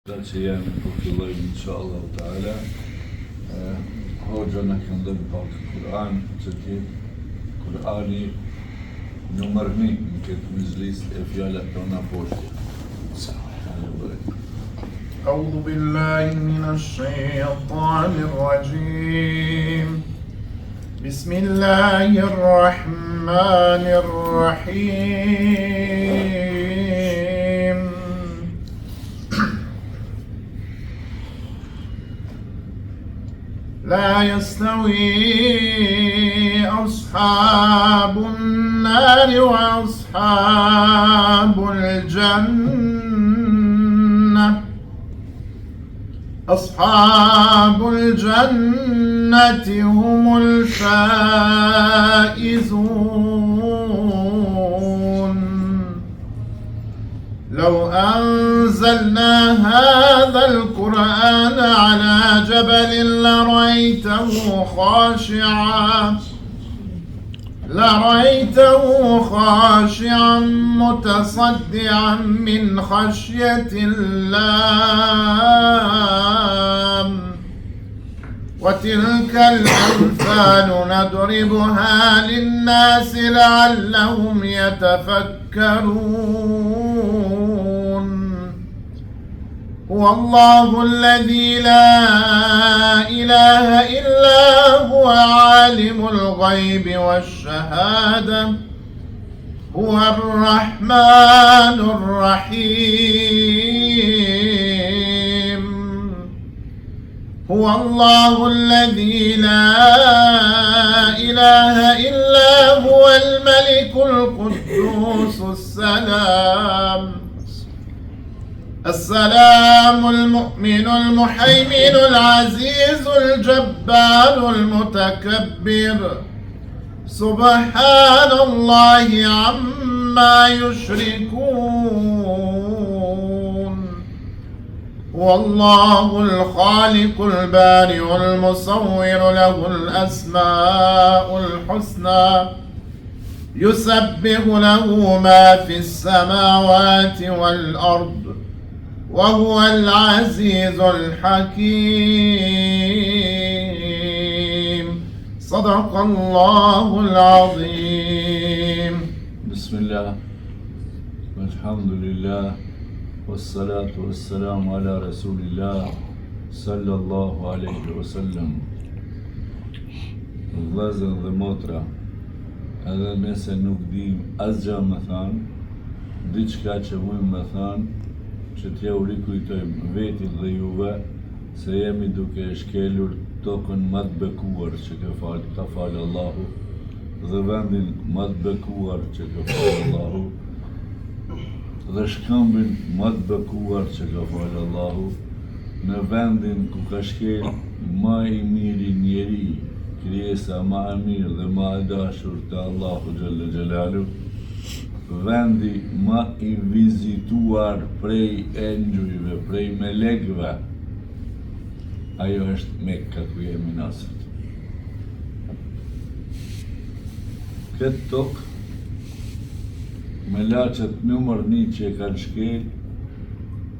Që jemi po fillojmë inshallah ta'ala Hoxha në këndëm pak Kur'an që t'jetë Kur'ani numër 1 në këtë mizlis e fjallat tona poshtë. أعوذ بالله من الشيطان الرجيم بسم الله الرحمن الرحيم لا يستوي أصحاب النار وأصحاب الجنة أصحاب الجنة هم الفائزون لو أنزلنا هذا القرآن على جبل لرأيته خاشعا متصدعا من خشية الله وتلك الأمثال نضربها للناس لعلهم يتفكرون هو الله الذي لا إله إلا هو عالم الغيب والشهادة هو الرحمن الرحيم هو الله الذي لا إله إلا هو الملك القدوس السلام المؤمن المهيمن العزيز الجبار المتكبر سبحان الله عما يشركون هو الله الخالق البارئ المصور له الأسماء الحسنى يسبح له ما في السماوات والأرض وهو العزيز الحكيم صدق الله العظيم بسم الله والحمد لله والصلاة والسلام على رسول الله صلى الله عليه وسلم. Vëllezër dhe motra, edhe nëse nuk dim asgjë më thanë, diçka që mujmë më thanë, që t'ja u rikujtojmë vetit dhe juve se jemi duke shkelur tokën më të bekuar që ka falë Allahu dhe vendin më të bekuar që ka falë Allahu dhe shkëmbin më të bekuar që ka falë Allahu në vendin ku ka shkel më i miri njeri, krijesa më e mirë dhe më e dashur të Allahu Gjelle Gjelalu, vendi më i vizituar prej engjujve, prej melekve, ajo është Mekka ku jemi nasët. Këtë tokë, me lachet numër 1 që e kanë shkel,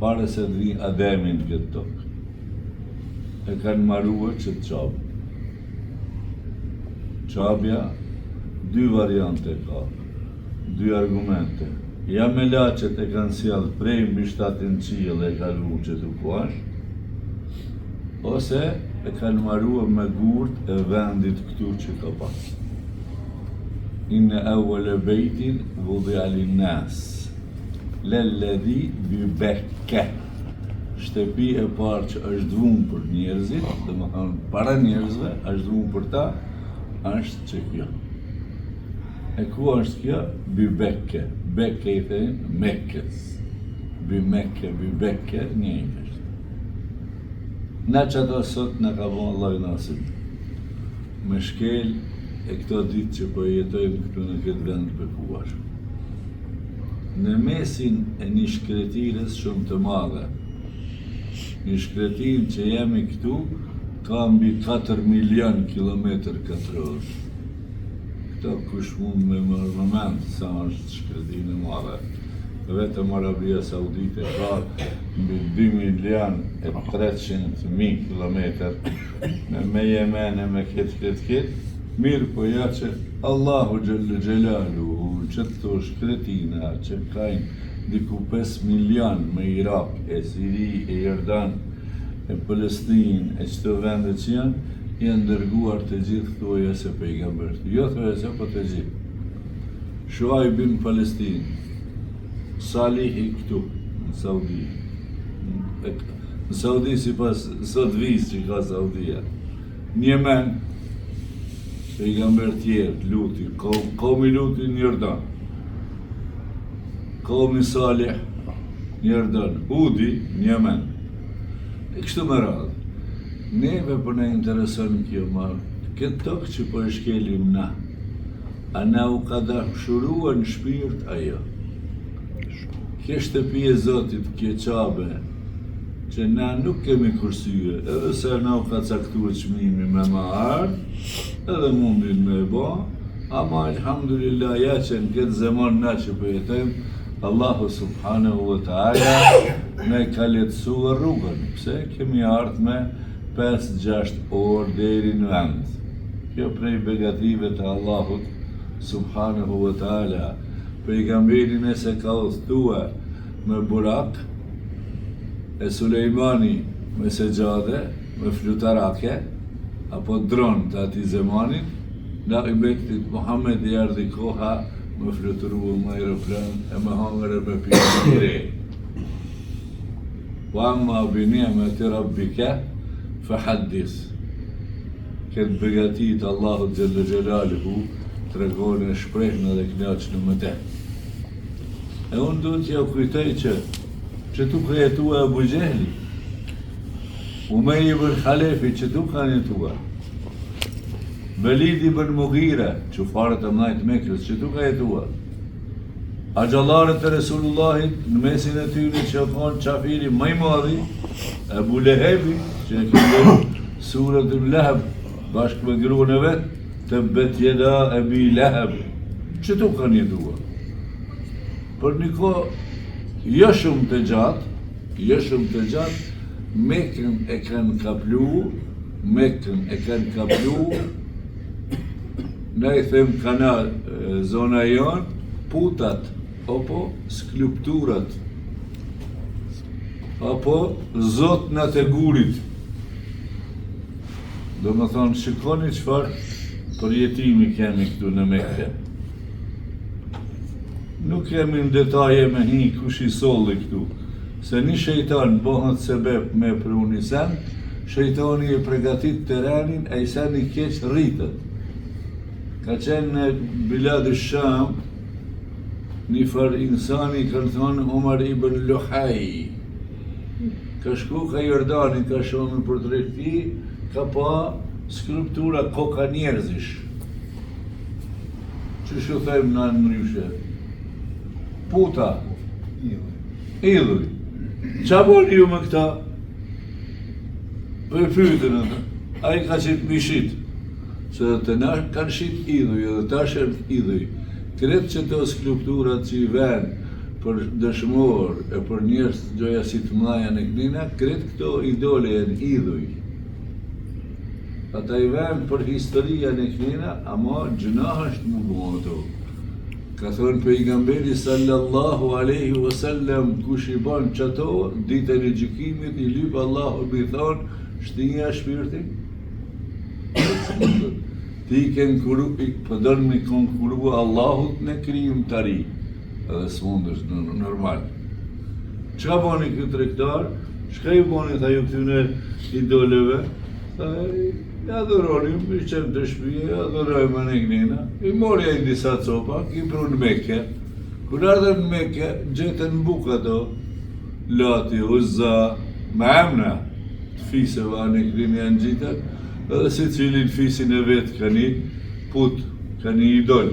pare se të vinë Ademin këtë tokë, e kanë marrua që të qabë. Qabja, 2 variante ka. 2 argumente. Ja me lachet e kanë sjellë prej mbi 700 qiell e kalu që të kuash, ose e kanë marrua me gurt e vendit këtu që ka pas. Inne awwala bejtin wudi'a linnas lalladhi bi Bekke. Shtëpi e parë që është dhunë për njerëzit, dhe më thonë para njerëzve, është dhunë për ta, është që kjo. E ku është kjo? Bi Bekke. Bekke i thejnë Mekkes. Bi Mekke, bi Bekke, njëjtë është. Na që ato sot në ka bon Allah i nasib. Me shkel e këto ditë që po jetojmë këtu në këtë vend të bekuar. Në mesin e një shkretires shumë të madhe. Një shkretin që jemi këtu ka mbi 4 milion kilometër katror. Këto kush mund me mërmëment sa është shkretin e madhe. vetëm Arabia Saudite ka mbi 2.300.000 kilometër me Jemene, me këtë. Mirë po ja që Allahu Gjellë Gjellaluhu që të thosh kretina që kajnë diku 5 milion me Irak, e Siri, e Jordan, e Palestinë, e qëto vende që janë dërguar të gjithë thoja se pejgambert. Jo thoja se po të gjithë. Shuaib në Palestinë, Salihi këtu, në Saudi. Në Saudi si pas sot visë që ka Saudia. Në Jemen, pejgamber tjerë, luti, komi luti në Jordan. Komi Salih në Jordan, Hudi në Jemen. E kështu më radhë. Neve për ne interesën kjo marë, këtë tokë që për shkelim na, a na u ka dashurua në shpirt ajo. Kje shtëpi e Zotit, kje qabe, që na nuk kemi kursye, edhe se na u ka caktuar çmimi me ma ardh, edhe mundin me ba, ama alhamdulillah ja që në këtë zemon na që përjetojmë, Allahu subhanahu wa ta'ala me ka lehtësuar rrugën, pse kemi ardhur me 5-6 orë deri në vend. Kjo prej begative të Allahut subhanahu wa ta'ala. Pejgamberin e se ka udhëtuar me burak, e Sulejmani me segjade, me flutarake, apo dron të ati zemanin, nga i bektit Muhammed i ardhi koha me fluturu me aeroplan e me hangër e me pjene njëre. Wa amma bi ni'mati rabbika fa haddith. Këtë begatit Allahu Gjelle Gjelaluhu të regonë e shprehnë dhe knaqënë më te. E unë duhet t'ja kujtoj që tu ka jetua Abu Gjehli, Umej ibn Khalefi që tu ka jetua, Velid ibn Mughira, që farët e mnajt Mekës, që tu ka jetua, Agjallarët e Resulullahit në mesin e tyri që konë qafiri maj madhi, Abu Lehebi, që e këndër surët ibn Leheb, bashkë me gruën e vetë, të bet jeda Abi Leheb, që tu ka jetua. Për një kohë jo shumë të gjatë, Mekën e kanë kaplu, ne i them kana zona jonë, putat, apo skulpturat, apo zotnat e gurit. Do më thonë, shikoni çfarë përjetimi kemi këtu në Mekë. Nuk kemi në detaje me hi kush i solli këtu, se një shejtan bëhet sebeb me pru një sen, shejtani e pregatit terrenin e i sen i keq rritët. Ka qenë në Bilad Sham, një far insani kanë thonë Omar ibn Luhaj. Ka shku ka Jordani, ka shonë në portret ti, ka pa skulptura koka njerëzish. Që shu thejmë në nëryshe? Puta, idhuj. Qa boni ju me këta? Për pyetën atë, a i ka qitë mishit, që të na kanë shit idhuj, edhe ta shërët idhuj. Kretë që të skulpturat që i venë për dëshmor e për njerës gjoja si të mlaja në kënina, kretë këto idole e në idhuj. Ata i venë për historia në kënina, ama gjënah është më bëmë ato. Ka thonë pejgamberi sallallahu aleyhi wasallam, kush i ban qëto, ditën e gjykimit i lypë Allahu mi thonë, shtinja shpirtin? Ti përdojnë me konkurua Allahut në krijim të ri, edhe s'mundësh normal. Qa bani këtë rektar? Shka i bani tha ju këtyne idoleve? I adhuronim, i qemë të shpije, adhurojme në gnina, i morja i disa copa, i pru në Mekë. Kër ardhe në Mekë, gjetën në buka do, Lati, Uzza, me emna, të fiseve anë gnina janë gjitën, edhe si cilin fisin e vetë ka një put, ka një idol.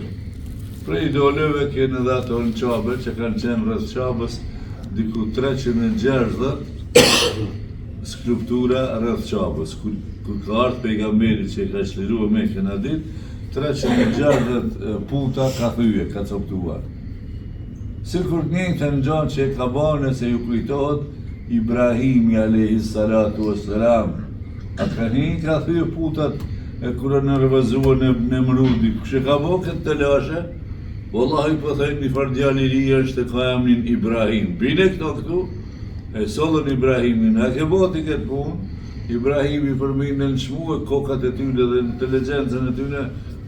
Pre idoleve kene dhe ato në qabe, që kanë qenë rrëth qabës, diku 360 skulptura rrëth qabës. Kur ka ardhë pejgamberi që ka çliruar Mekën atë ditë, 360 puta ka thyje, ka coptuar. Sikur të njëjtën gjë që e ka bane se ju kujtohet Ibrahimi alayhi salatu wassalam. Atë një ka thyrë putat e kur e nervozuan në Nemrudi, kush e ka bo këtë të lashe? Wallahi po thënë një farë djalë i ri është e ka emrin Ibrahim. Bine këtu, e sollën Ibrahimin, a ke boti këtë punë? Ibrahimi përminë në shmu e kokat e tyne dhe në inteligencën e tyne,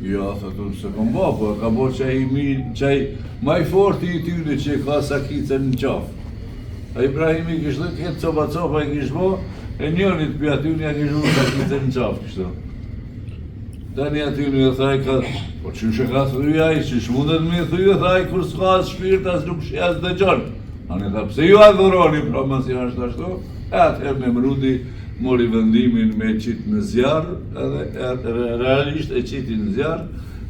ja, thëtë, se kom bo, po ka bo qaj maj forti i tyne që ka sakicën në qafë. A Ibrahimi kishtë dhe këtë copa i kishtë bo, e njënit për atyne ja kishtë dhe sakicën në qafë, kishtë. Tani atyne e thaj ka, po që shë ka thujaj, që shmundet me thujë, thaj, kur s'ka as shpirt, as nuk shi as dhe gjonë. Anë e tha, pse ju adhuroni, pra mësi ashtë ashtu, e atëherë Nemrudi mori vendimin me qitë në zjarë, edhe realisht e qiti në zjarë,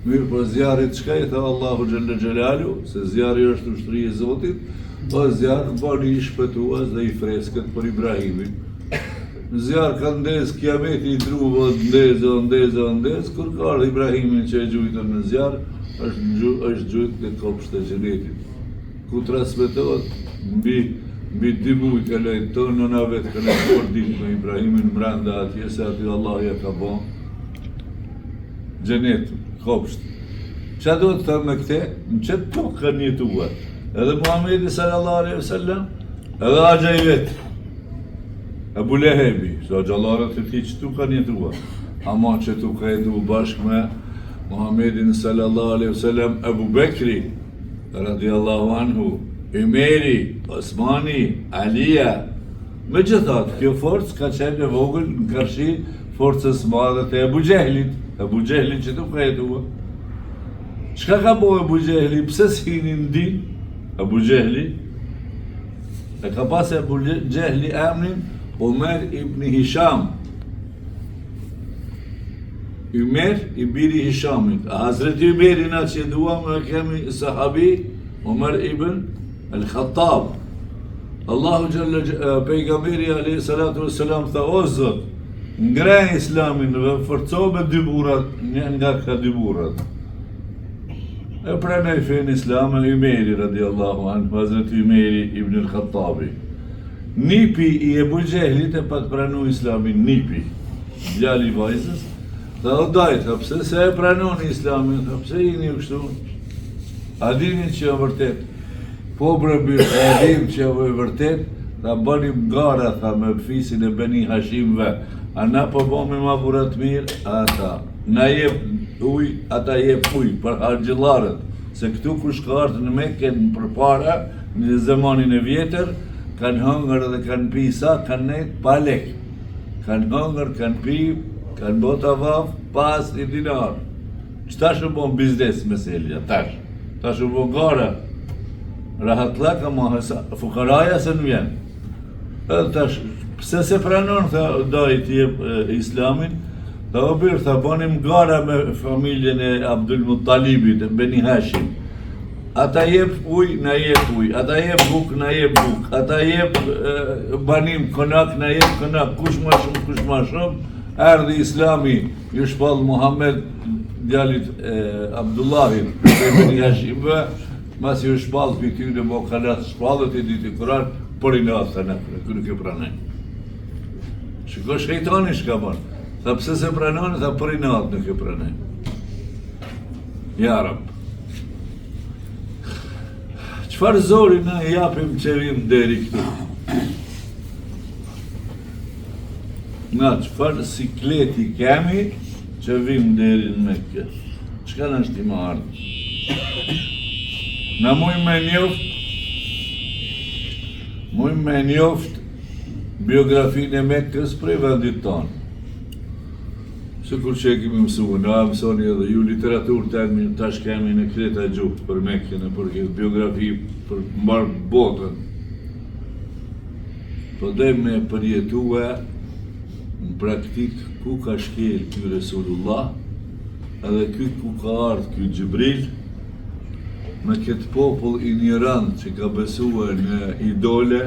mirë për zjarit qka i tha Allahu Gjelle Gjelalu, se zjarë është ushtri i Zotit, po zjarë bani i shpëtuas dhe i freskët për Ibrahimin. Në zjarë ka ndezë, kiameti i truva, ndezë, kur ka ardhë Ibrahimin që e gjujtën në zjarë, është gjujtë në kopsht e gjenetit. Ku transmetohet mbi dy muj ka lejtë tonë, në navet ka lejtë përdit me Ibrahimin mbranda atje, se aty Allah ja ka bon gjenet, kopsht. Qa do të thëmë me këte? Në qëtë tokë kanë jetuar. Edhe Muhammedi sallallahu alaihi wasallam, edhe Agja i vetë, Ebu Lehebi, se gjallarët e ti që tu kanë jetuar. Ama që tu ka jetu bashkë me Muhammedin sallallahu alaihi wasallam, Ebu Bekri, radiallahu anhu, Umeri, Osmani, Alia. Me gjithat, kjo forcë ka qenë e vogël në kërshi forcës madhe të Ebu Gjehlit. Ebu Gjehlit që tu ka jetua. Qka ka bo Ebu Gjehli? Pse s'hinin din Ebu Gjehli? E ka pas Ebu Gjehli emnin Omer ibn Hisham. Umer i biri Hishamit. A Hazreti Umeri na që dua me kemi sahabi Omer ibn Al-Khattab. Allahu pejgamberi alayhi salatu wassalam tha o Zot, ngrej islamin dhe forco me dy burrat, një nga këta dy burrat. E pranoi fen islam Umeri radiallahu anhu, Hazreti Umeri ibn Al-Khattabi. Nipi i Ebu Gjehlit e pat pranu islamin, nipi, djali i vajzës, dhe o dajtë, pse se e pranoni islamin, pse i një kështu? A dini që e vërtet? Po brëbir, e dim që e vërtet, ta bënim gara, tha, me fisin e Beni Hashimve, a na po bomi ma burat mirë, ata, na jep uj, ata jep uj, për hargjëllarët, se këtu kush ka ardhë në Mekën për para, në zemanin e vjetër, kanë hëngër dhe kanë pi sa, kanë nejtë pa lek. Kanë hëngër, kanë pi, kanë bota vaf, pas një dinar. Qëta shë bon biznes me selja, tash. Ta shë bon gara. Rahatlak, ama fukaraja se në vjen. Edhe tash, pse se pranon, tha, dajt jep islamin, tha o birë, tha, bonim gara me familjen e Abdul Muttalibit, Beni Hashim. Ata jep uj, na jep uj, ata jep buk, na jep buk, ata jep banim, konak, na jep konak, kush ma shumë, erdhi islami, ju shpall Muhammed, djalit Abdullahin, Beni Hashimve, mas ju shpall për ty në mo kanat shpallët i ditë i kuran, për i në atë të nëpërë, kërë nuk e pranaj. Shiko shejtani shka banë, tha pse se pranojnë, tha për i në atë nuk e pranaj. Ja Rab. Qfar zori në japim që vim deri këtu? Na, qfar sikleti kemi që vim deri në Mekke? Qka në është i më ardhë? Na muj me njoft biografinë e Mekkës prej vendit tonë. Sikur që e kemi mësuar, na mësoni edhe ju literaturë të emrin, tash kemi në kreta gjuhë për Mekkën e për këtë biografi për mbar botën. Po dhe me përjetue në praktik ku ka shkel ky Resulullah, edhe ky ku ka ardhë ky Gjibril, me këtë popull ignorant që ka besuar në idole,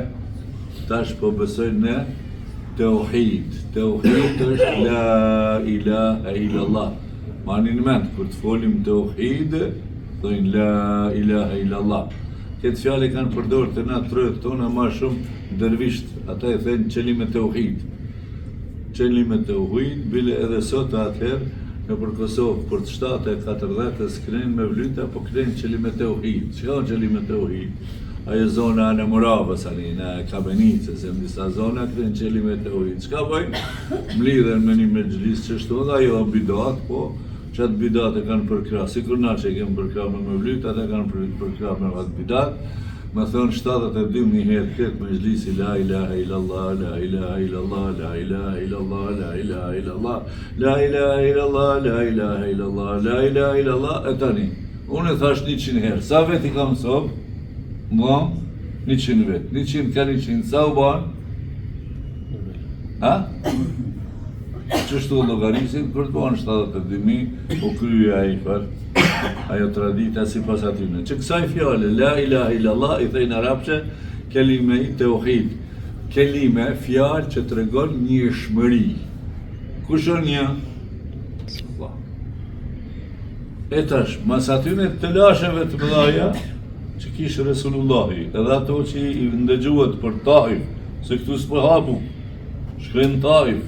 tash po besojnë në Tauhid. Tauhid është la ilaha illallah. Ma një në mend, kur të folim Tauhid, thojnë la ilaha illallah. këtë fjale kanë përdorë të na trojët tona ma shumë dërvisht, ata e thënë qelime të uhid. Qelime të uhid, bile edhe sot atëherë, në për Kosovë, për të 7-40 s'krenë me vlyta, po krenë qelime të uhid. Që ka qelime të uhid? Ajo zona në Moravës, në Kabenicës, në disa zona krenë qelime të uhid. Çka bëjnë? Mlidhen me një mexhlis që shtu, dhe ajo bidat, po qatë bidat e kanë përkra, si kur na që e kemë përkra me vlyt, ata kanë përkra me atë bidat, me thonë 72 një herë këtë me xhlisi la ilaha illallah, la ilaha illallah, la ilaha illallah, la ilaha illallah, la ilaha illallah, la ilaha illallah, la ilaha illallah, e tani, unë e thash 100 herë, sa vet i kam sobë? Mua, 100 vet, 100 ka 100, sa u banë? Ha? Qështu llogarisin, kur të banë 72.000, u kryja i farë, ajo tradita si pas atyne. Që kësaj fjale, la ilaha illallah, i thejnë arabqë, kelime i tauhid. Kelime, fjallë që të regon një shmëri. Kush o një? Allah. E tash, mas atyne të lasheve të mëdhaja, që kishë Resulullahi, edhe ato që i ndëgjuhet për Taif, se këtu s'po hapu, shkrenë Taif,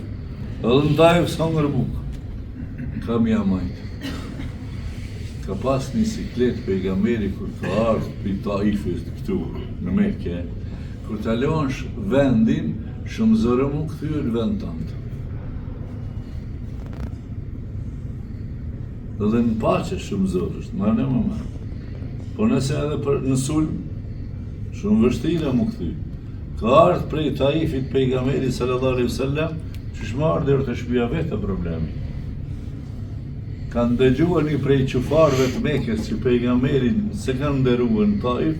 edhe në Taif s'hangër bukë. Kam ja majtë. Ka pas një siklet pejgamberi kur ka ardhë për Taifit këtu në Mekë, kur të alosh vendin, shumë zërë mu këthyrë vend tëndë. Dhe në pache shumë zërë është, marrë në më marrë. Po nëse edhe për në sulm, shumë vështira mu këthyrë. Ka ardhë prej Taifit pejgamberi sallallahu alaihi wasallam, që shmarë dhe të shpia vetë problemi. Kanë dëgjuar një prej qufarëve të Mekës që pejgamberin se kanë nderuar në Taif,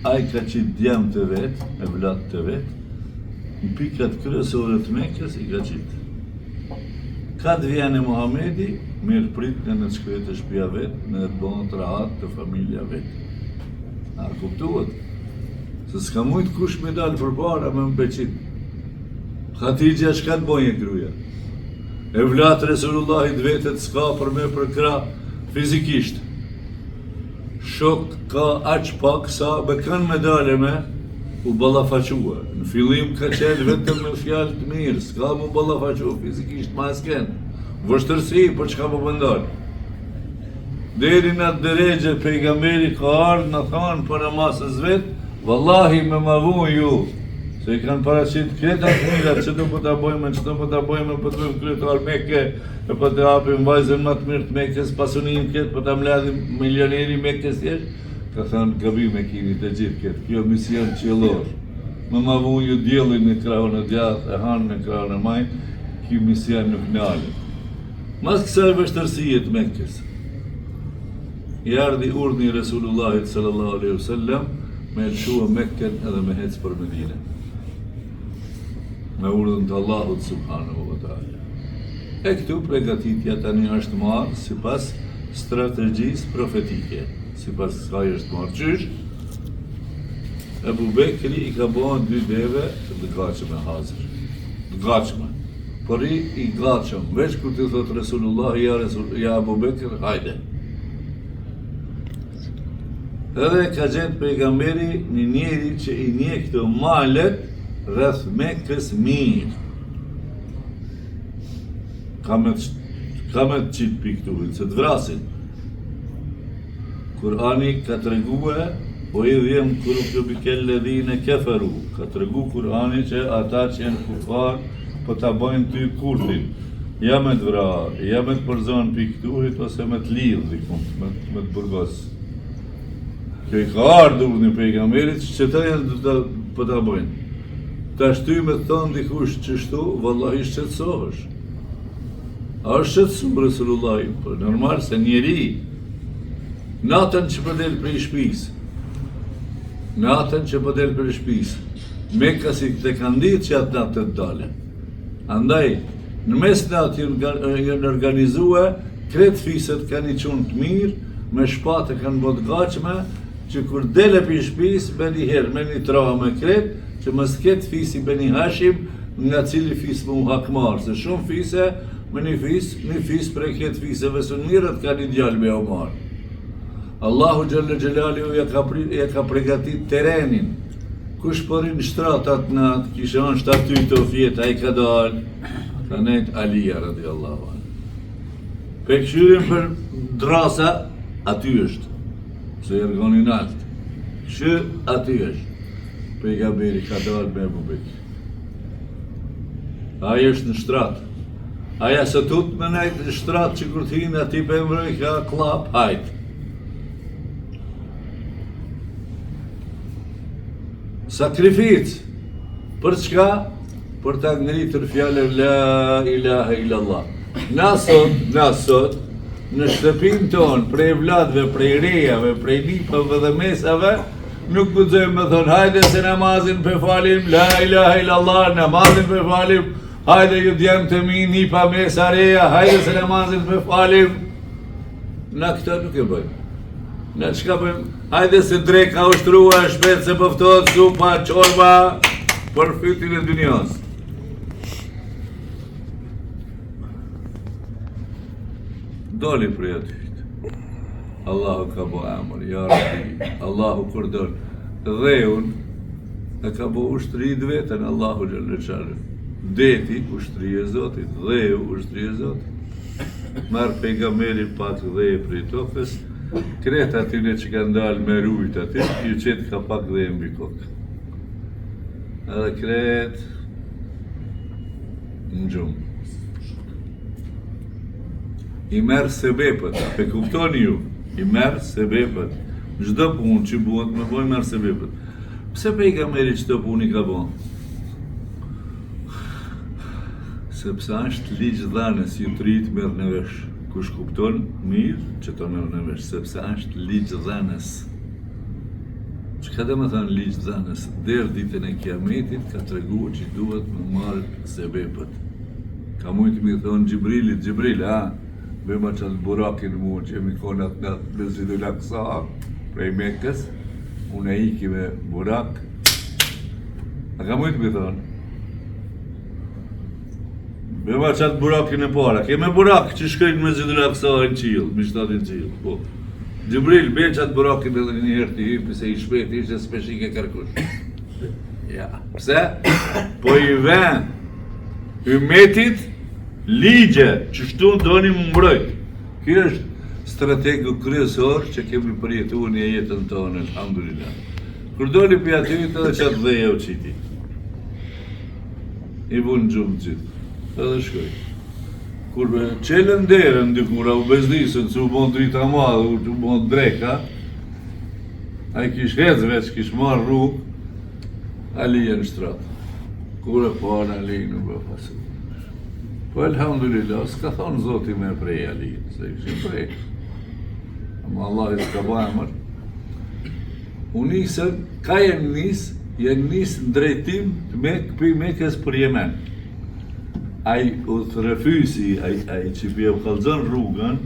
ai ka qitë djemë të vetë, me vlat të vetë, në pikat kryesore të Mekës i ka qitë. Katë vjene Muhamedi, mirë prit në shkret të shpia vetë, në të bënë të rahat të familja vetë. A kuptuat? Se s'ka mujtë kush me dalë për para me më beqitë. Khatijja çka të bojë gruaja? E vlatë Resulullahit vetet s'ka për me përkra fizikisht. Shok ka aq pak sa me kanë medale me u ballafaqua. Në fillim ka qenë vetëm me fjalë të mirë, s'ka mu ballafaqua fizikisht, ma s'ken. Vështërsi, për çka po bëndon? Deri në atë deregje pejgamberi ka ardhë në thanë për namazës vetë, vallahi me mavu ju, se i kanë paraqit këta mirat që do po ta bojmë, që do po ta bojmë, po të bëjmë kryetar Mekë, e po të hapim vajzën më të mirë të Mekës, pasunin këtë, po ta mbledhim milioneri Mekës tjetër. Ka thënë gabim e kini të gjithë këtë, kjo mision qiellor. Me mavu ju diellin në krahun e djathtë, e hanë në krahun e majtë, kjo mision nuk nalë. Mas kësaj vështërsie të Mekës, i ardhi urdhni Resulullahit sallallahu alaihi wasallam me lëshua Mekkën edhe me hecë për Medinë. Me urdhën të Allahut subhanahu wa ta'ala. E këtu pregatitja tani është marrë sipas strategjisë profetike. Sipas kësaj është marrë qysh. Ebu Bekri i ka bën 2 deve të gatshme hazër. Të gatshme. Por i gatshëm, veç kur të thotë Resulullah, ja Ebu Bekr, hajde. Edhe ka gjetë pejgamberi një njeri që i nje këto malet rreth Mekës mirë. Ka me të qitë për këtu, se të vrasin. Kurani ka të reguë, po i dhjem kërë bikelle dhine keferu. Ka të regu Kurani që ata që jenë kufar, po ta bojnë ty kurtin. Ja me të vra, ja me të përzon për këturit, ose me të lidhë, dikum, me të burgosë. Kjo i ka ardhur një pejgamberit që ta janë të ta bëjnë. Ta shty me të thonë dikush që shtu, vallahi shqetësohesh. A është shqetësu Resulullahi, për normal se njeri, natën që përdel për i shpis, Mekka si të kanë ditë që atë natë të dale. Andaj, në mes natë jënë organizue, kretë fiset kanë i qunë të mirë, me shpatë kanë botë gachme, që kur dele për shpis, me një herë, me një traha me kretë, që mës ketë fisi me një hashim, nga cili fis më hakmarë, se shumë fise, me një fis prej ketë fiseve së mirët ka një djallë me o marë. Allahu Gjallë Gjellaliu ja ka pregatit terenin. Kush përin shtratat natë, kishe anë shtaty të fjetë, a I ka dalë, ka nejtë Alija radiallahu anhu. Pe këshyrim për drasa, aty është, se ergonin altë. Këshyr, aty është. Pejgamberi ka dalë me Ebu Bekr. Aja është në shtratë. Aja se tut me nejtë në shtratë që kur t'hinë ati për emrëj ka klap, hajtë. Sakrificë. Për çka? Për ta ngritër fjallën La ilaha illallah. Na sot, në shtëpinë tonë, prej vladve, prej rejave, prej nipave dhe mesave, nuk guxojmë me thonë, hajde se namazin për falim, La ilaha illallah, namazin për falim, hajde ju djemë të mi, nipa mesa reja, hajde se namazin për falim. Na këta nuk e bëjmë. Na çka bëjmë? Hajde se dreka ushtrua, shpet se pëftot, supa, çorba, për fytin e dunjas. Doli prej atyjt. Allahu ka bo emër, ja Rabbi, Allahu kurdon. Dheun e ka bo ushtrit vetën, Allahu Gjallë Gjallë. Deti, ushtri e Zotit, dheu, ushtri e Zotit. Marë pejgamberi pak dhej prej tokës, kretë atyne që kanë dalë me rujt aty, ju qetë ka pak dhe mbi kokë. Edhe kretë në gjumë. I merë sebepët, pe kuptoni ju, i merë sebepët. Çdo punë që buhet me boj merë sebepët. Pse pejgamberi çdo punë I ka bon? Sepse është ligj dhanes, ju të rritë merë në vesh. Kush kupton mirë që të merë në vesh, sepse është ligj dhanes. Çka dhe me thënë ligj dhanes? Derë ditën e kiametit ka të regu që duhet me marë sebepët. Ka mujtë mi thonë Gjibrilit, Gjibril, bëjma qatë burakin mu që jemi konat në Mesjidul Aksa, prej Mekës, unë e iki me burak. A ka mujtë mi thonë? Bëjma qatë burakin e para, keme burak që shkrejnë me Mesjidul Aksa në qilë, mishtatin qilë, po. Gjibril, bëj qatë burakin edhe një herë të hypi, se I shpet ishte speshik e kërkush. Ja, pse? Po I ven ymmetit ligje që shtu doni më mbrojt. Kjo është strategu kryesor që kemi përjetuar në jetën tonë, alhamdulillah. Kur doli për aty edhe qatë dheja u qiti. I bunë gjumë gjithë. Edhe shkoj. Kur me qelën derën dikura u bezdisën, se u bon drita madhe, u bon dreka, a I kish hecë veç, kish marrë rrugë, Alija në shtratë. Kur e panë Alija nuk e pasur. Po elhamdulillah, s'ka thonë Zoti me prej Alija, se këshim prej. Ama Allah I s'ka ba emër. U nisën, ka jenë nisë në drejtim me këpi Mekës për Jemen. Ai u të refusi, ai që pje u kalzën rrugën,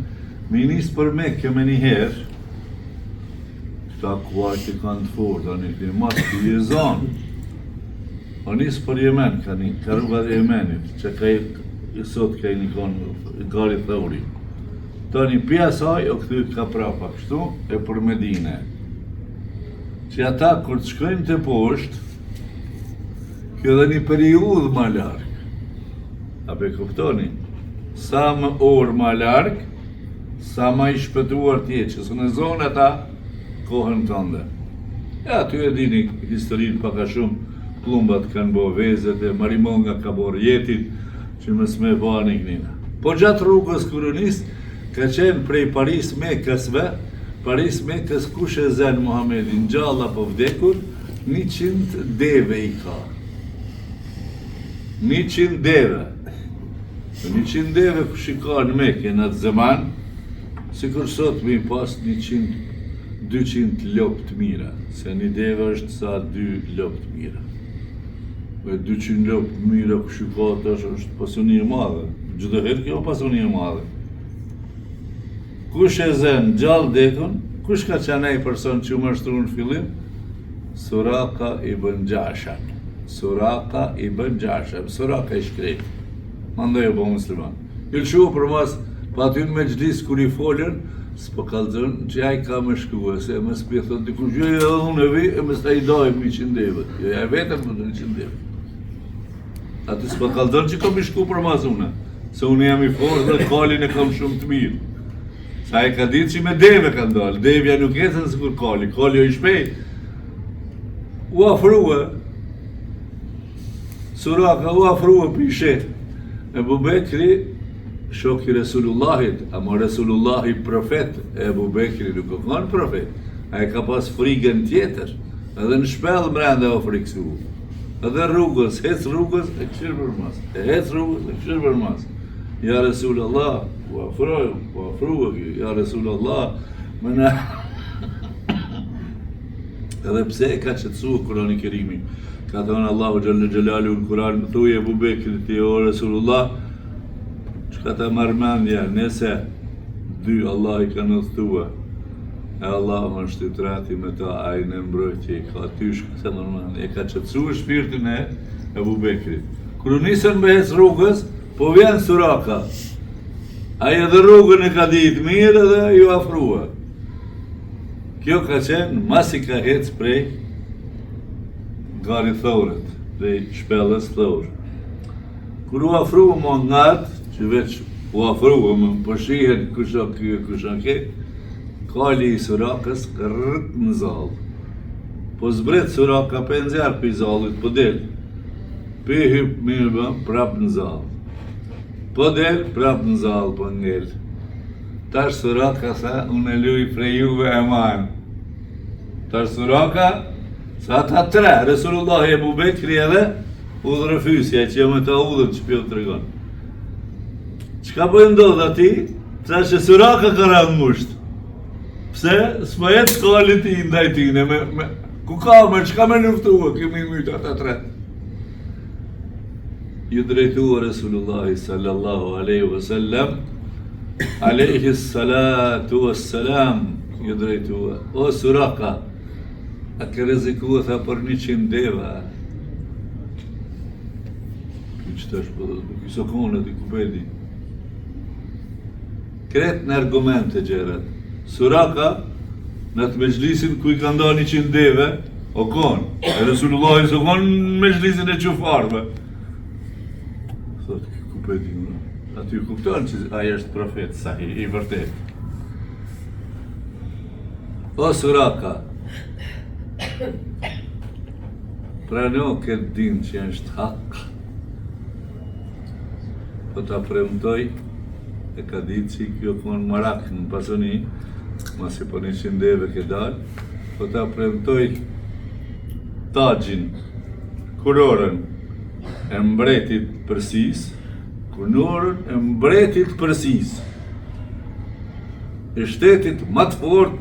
mi nisë për Mekë me njëherë, këta kuajtë kanë të fortë, anë këtë matë të jezanë. O nisë për Jemen, ka rrugat e Jemenit, që ka sot ka një konë gari thëuri. Ta një pjesaj o këtë ka prapa kështu e për Medine. Që ata kur të shkojnë të poshtë, kjo dhe një periudhë ma largë. A pe kuptoni? Sa më orë ma largë, sa ma I shpëtuar tje, që së në zonë ata kohën të ndë. Ja, ty e dini historinë paka shumë, plumbat kanë bo vezet e Marimonga ka bo rjetit, që më s'me ba një kënina. Po gjatë rrugës kërënis, ka qenë prej Paris Mekës kush e zenë Muhamedin, gjalla po vdekur, 100 deve I ka. 100 deve. 100 deve kush I ka në Mekë në atë zeman, si kur sot mi pas 200 lopë të mira, se një deve është sa 2 lopë të mira. Me 200 lopë mira kush I ka tash është pasuni e madhe. Gjithë herë kjo pasuni e madhe. Kush e zen gjallë dekën, kush ka qenë ai person që u mashtru në fillim? Suraka ibn Gjashan. Suraka ibn Gjashan. Suraka I shkrejt. Mandoj e po musliman. Ilëshu për mas Pa aty në mexhlis kur I folën, s'po kallëzën që ai ka më shkruar, se më s'pi thot dikush, jo, unë e vi, e më sta I dojmë 100 euro. Jo, ja vetëm më 100 euro. Aty s'po kallëzën që kam I shku për mas une, se unë jam I forë dhe kalin e kam shumë të mirë. Sa e ka ditë që me deve ka ndalë, devja nuk jetën se kur kali o I shpejt. U afrua, Suraka u afrua për I shet. Ebu Bekri, shoki Resulullahit, ama Resulullahi profet, Ebu Bekri nuk o kanë profet. A e ka pas frigën tjetër, edhe në shpellë mrenda o friksu. Edhe rrugës, hec rrugës, e këshirë për mas. E hec rrugës, e këshirë për mas. Ja Resulullah, u afrua kjo, ja Resulullah, më na... Edhe pse e ka qëtësua Kurani Kerimi, ka thënë Allahu Gjallë Gjellalu në Kuran, më thuje Ebu Bekri ti o Resulullah, që ka ta marmendja, nese dy Allah I ka nëthtua, e Allah më shtytrati me ta a I në mbrojtje, ka tysh këta nërmendja, e ka qëtësua shpirtin e Ebu Bekri. Kër nisën me hec rrugës, po vjen Suraka, a I edhe rrugën e ka ditë mirë edhe ju afrua. Kjo ka qenë, masi ka hec prej gari Thorët, prej shpellës Thorë. Kur u afrua më ngatë, që veç u afrua më përshihen kusha kjo, kusha ke, kali I Surakës rrët në zalë. Po zbret Suraka pe nxerë për I zalët, po del. Pe hyp mirë bë, prap në zalë. Po del, prap në zalë, po ngell. Tash Suraka sa, unë e luj prej juve e manë. Tash Suraka, sa ata tre, Resulullah e Ebu Bekri edhe, udhë rëfysja që jam e ta udhën që pjo të regon. Qka po ndodh ati? Tash e Suraka ka rënë musht. Pse? S'ma jetë shkallit I ndaj tine, ku ka me, qka me luftua, kemi mytë ata tre. Ju drejtua Resulullahi sallallahu aleyhi wasallam, aleyhi salatu wassalam, ju drejtua. O Suraka, a ke rezikua tha për 100 deva. Qëta është për dhe, këso kone t'i kupedi. Kret në argumente gjerat. Suraka, në të mexhlisin ku I ka nda 100 deve, o konë. E Resulullahi së konë në mexhlisin e qufarve. Thotë, kupedi në. Aty ju kuptonë që aja është profet, sahi, I vërtet. O Suraka, prano këtë din që është hak, po ta premtoj, e ka ditë që kjo konë marak në pasoni, masi po 100 deve ke dalë, po ta premtoj tajin, kurorën e mbretit Persis, kurorën e mbretit Persis, e shtetit më të fort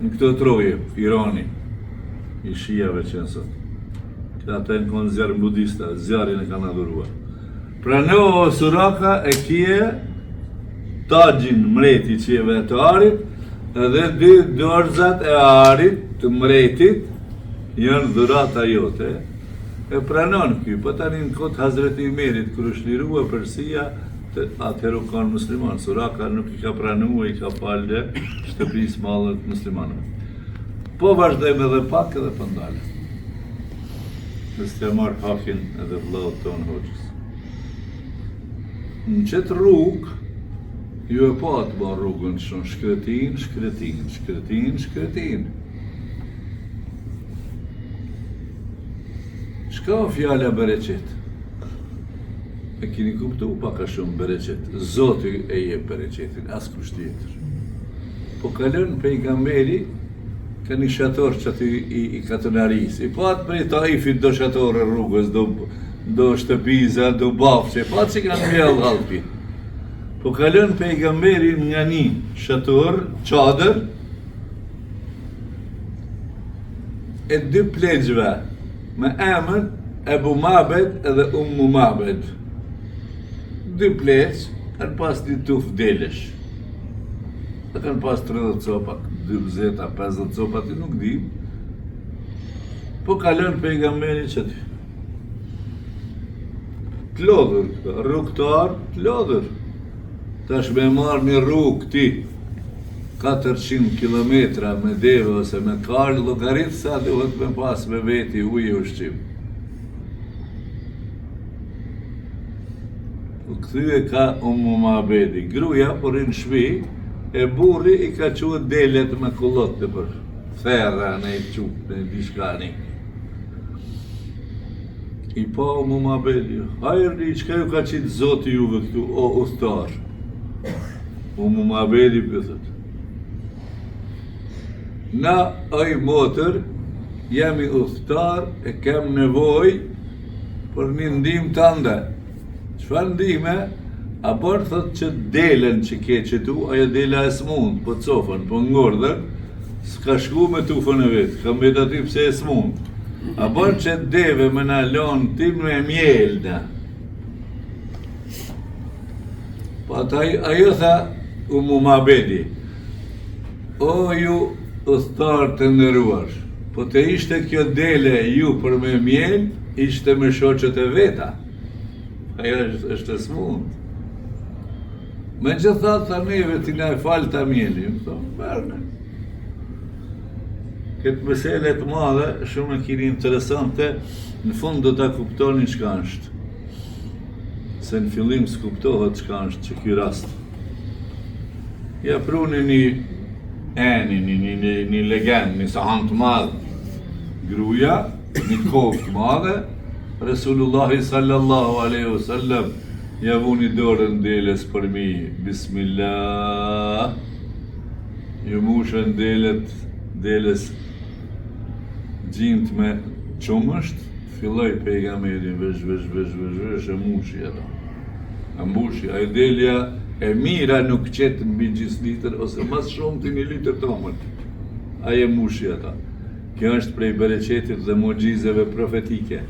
në këtë troje, Irani, I shijave që nësot. Këta të në konë zjarën budista, zjarin e kanë adhuruar. Pra në o Suraka e kje tajin mreti që e të arit, edhe dy dorzat e arit të mretit janë dhurata jote. E pranon kjo, po tani në kotë Hazreti Imerit, kër është lirua Persia, atëherë kanë musliman. Suraka nuk I ka pranua, I ka falë shtëpis malët muslimanëve. Po vazhdojmë edhe pak edhe pëndale. Nësë të marrë hakin edhe vllaut tonë hoqës. Në qëtë rrugë, ju e pa të ba rrugën shumë shkretin, shkretin, shkretin, shkretin. Shka o fjalla bereqet? E kini kuptu paka shumë bereqet. Zoti e je bereqetin, as kusht tjetër. Po kalën pejgamberi, ka një shator që aty I katonarisë. I patë për I Taifit do shatore rrugës, do shtëpiza, do bafqe, patë që kanë mjallë halpi. Po kalën pejgamberi nga një shator, qadër, e dy plegjve, me emën Ebu Mabed edhe Ummu Mabed. Dy plegj, kanë pas një tuf delesh. Dhe kanë pas 30 copat, 20, 50 copat, I nuk dim. Po kalën pejgamberi që ty. T'lodhër, rrugtar, t'lodhër. tash me marrë një rrugë ti 400 kilometra me deve ose me karë, llogarit sa duhet me pas me veti ujë ushqim. Kthye ka Mabedi, gruaja por në shpi, e burri i ka quhet delet me kullot të për therra në i qup, në i dishkani. I pa Mabedi, hajrni, çka ju ka qitë zoti juve këtu, o ustar? Mabedi pëthët. Na, oj motër, jemi ustar e kem nevoj për një ndim të ande. Çfarë ndihme? A bërë thot që delen që ke që tu, ajo dela e s'mund, po cofën, po ngordër, s'ka shku me tufën e vetë, kam vetë aty pse e s'mund. A bërë që deve me na lonë tim me mjelda. Po ajo tha Mabedi, o ju ustar të ndëruar, po të ishte kjo dele ju për me mjel, ishte me shoqët e veta. Ajo është e smund. Me që tha neve t'i na e falë ta mjeli, më thonë, mërëne. Këtë meselet madhe, shumë e kini interesante, në fund do t'a kuptoni çka është. Se në fillim s'kuptohet çka është që ky rast. Ja pruni një legend, një sahan të madhe. Gruaja, një kohë të madhe, Resulullahi sallallahu alaihi wasallam ja vuni dorën deles për mi, bismillah, ju mushën deles gjint me qumësht, filloj pejgamberi vesh e mushi ato. A mushi, a i delja e mira nuk qetë mbi gjys litër, ose mas shumë të 1 litër të omët. A e mushi ato. Kjo është prej bereqetit dhe mugjizeve profetike.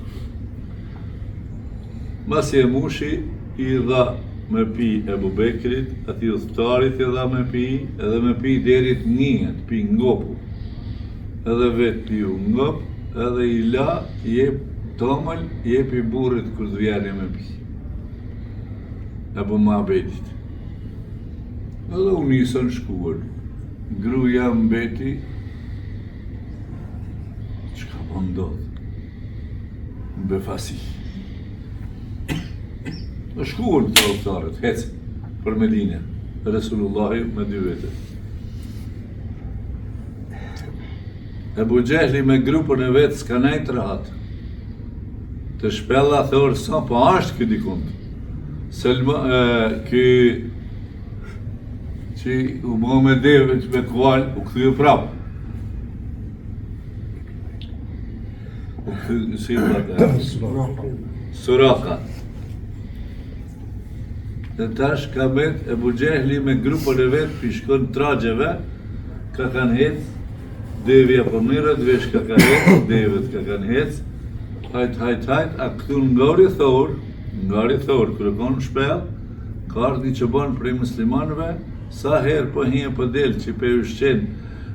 Mas e mushi, i dha me pi Ebu Bekrit, ati udhëtarit i dha me pi, edhe me pi derit njët, pi ngopu. Edhe vetë pi u ngop, edhe i la, jep tomël, jep i burrit kur të vjene me pi. Ebu Mabedit. Edhe u nisën shkuar. Gruaja mbeti, çka po ndodh? Befasi. Në shkuar të udhëtarët, hecë, për Medine, Resulullahi me 2 vete. Ebu Gjehli me grupën e vetë s'ka nejtë rahat. Të shpella thorë sa, po ashtë këtë dikund. Ky që u bo me deve që me kual, u këthyë prapë. U këthyë, si vate? Suraka. Dhe tash ka bet Ebu Gjehli me grupën e vetë pishkon tragjeve, ka kanë hecë, devja për mirët, vesh ka kanë hecë, devet ka kanë hecë, hajt, a këtu ngari thorë, kërë konë shpel, ka ardhi që banë prej muslimanëve, sa herë po hije për delë që pe ushqen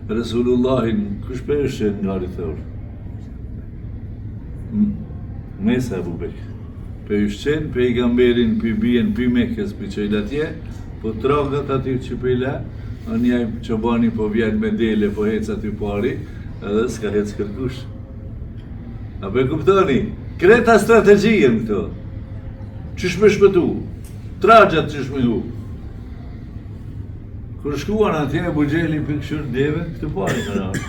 Resulullahin, kush pe ushqen ngari thorë? Mesa Ebu Bekr. Pe ushqen, pejgamberin, pi bien, pi Mekës, pi qëjnë atje, po tragat aty që pe la, njaj që bani po vjen me dele, po hec aty pari, edhe s'ka hec kërkush. A pe kuptoni, kreta strategjien këto. Qysh me shpëtu? Tragjat qysh me hu? Kër shkuan atje, Ebu Gjehli për këshur deve, këtë pari në rarë.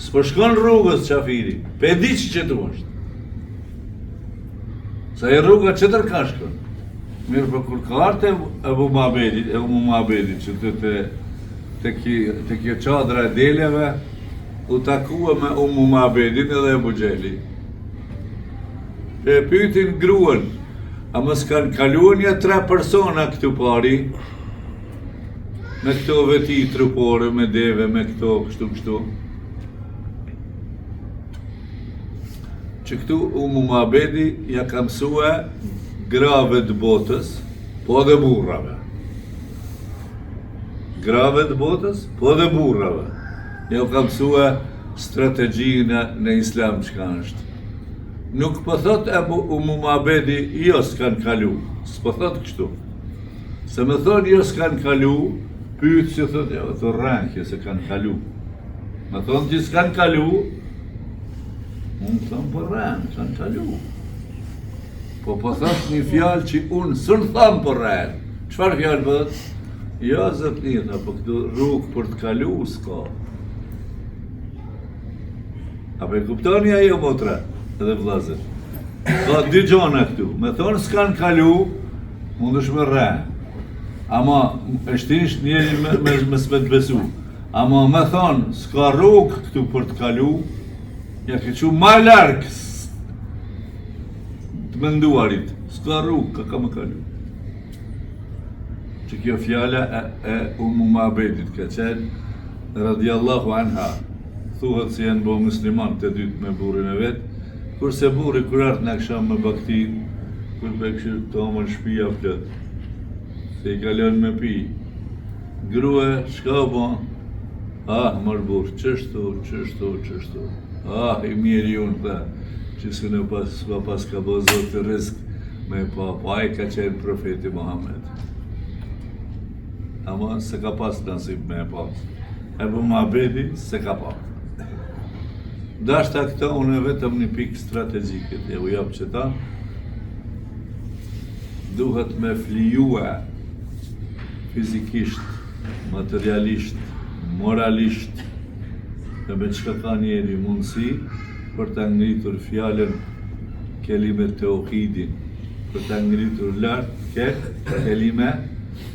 S'po shkon rrugës qafiri, pe di që tu është. Sa e rruga qëtër ka shkon. Mirë për kur ka arte Ebu Mabedit, që të kjo qadra e deleve, u takua me Mabedin edhe Ebu Gjehli. E pytin gruan, a më s'kan kaluan ja 3 persona këtu pari, me këto veti trupore, me deve, me këto, kështu. Që këtu Mabedi ja ka mësue grave të botës, po dhe burrave. Grave të botës, po dhe burrave. Ja ka mësue strategjinë në islam çka është. Nuk po thot Mabedi, jo s'kan kalu, s'po thot kështu. Se me thonë jo s'kan kalu, pyet që thotë, jo, të rrankje se kanë kalu. Me thonë që s'kan kalu, unë thonë për rranë, s'kan kalu. Po thash një fjalë që unë s'në thamë për rranë. Çfarë fjalë bëhet? Jo, zotnirë, po këtu rrugë për të kalu s'ka. Apo e kuptoni ajo motra edhe vllazër? Ka dy gjona këtu. Me thonë s'kan kalu, mundesh me rranë. Ama është njeri me s'met besu. Ama me thonë, s'ka rrugë këtu për të kalu, ja ke që ma larkë të menduarit. S'ka rrugë, ka me kalu. Që kjo fjala e Ummu Ma'bedit ka qenë, radiallahu anha, thuhet se janë bo musliman të dytë me burrin e vetë, kurse burri kur artë në akşam me baktin, kur bekshir të omën shpia plët, se i kalon me pi. Grue, shka bo? Ah, mërë burë, qështu. Ah, i mirë ju në tha, që së në pas ka bo zotë të rizk me pa ai ka qenë profeti Muhammed. Ama se ka pas nasib me pas. Ebu Ma'bedi se ka pas. Dashta këta unë vetëm një pikë strategjike, e u jap që ta, duhet me flijua fizikisht, materialisht, moralisht, dhe me qka ka njeri mundësi për të ngritur fjallën kelime tauhidin, për të ngritur lartë kelime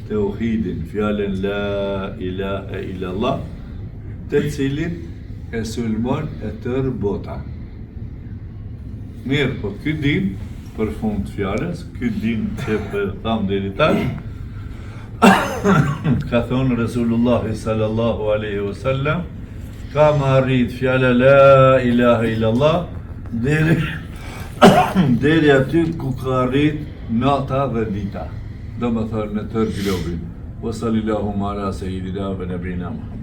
tauhidin, fjallën la ilaha illallah, të cilin e sulmon e tërë bota. Mirë, po këtë din, për fund të fjallës, këtë din që për thamë deri tash, ka thonë Resulullahi sallallahu aleyhi wasallam, ka më arrit fjalla la ilaha illallah, deri aty ku ka arrit nata dhe dita. Do më thonë në tërë globin. Wa sallallahu ala sayyidina wa nabina Muhammad.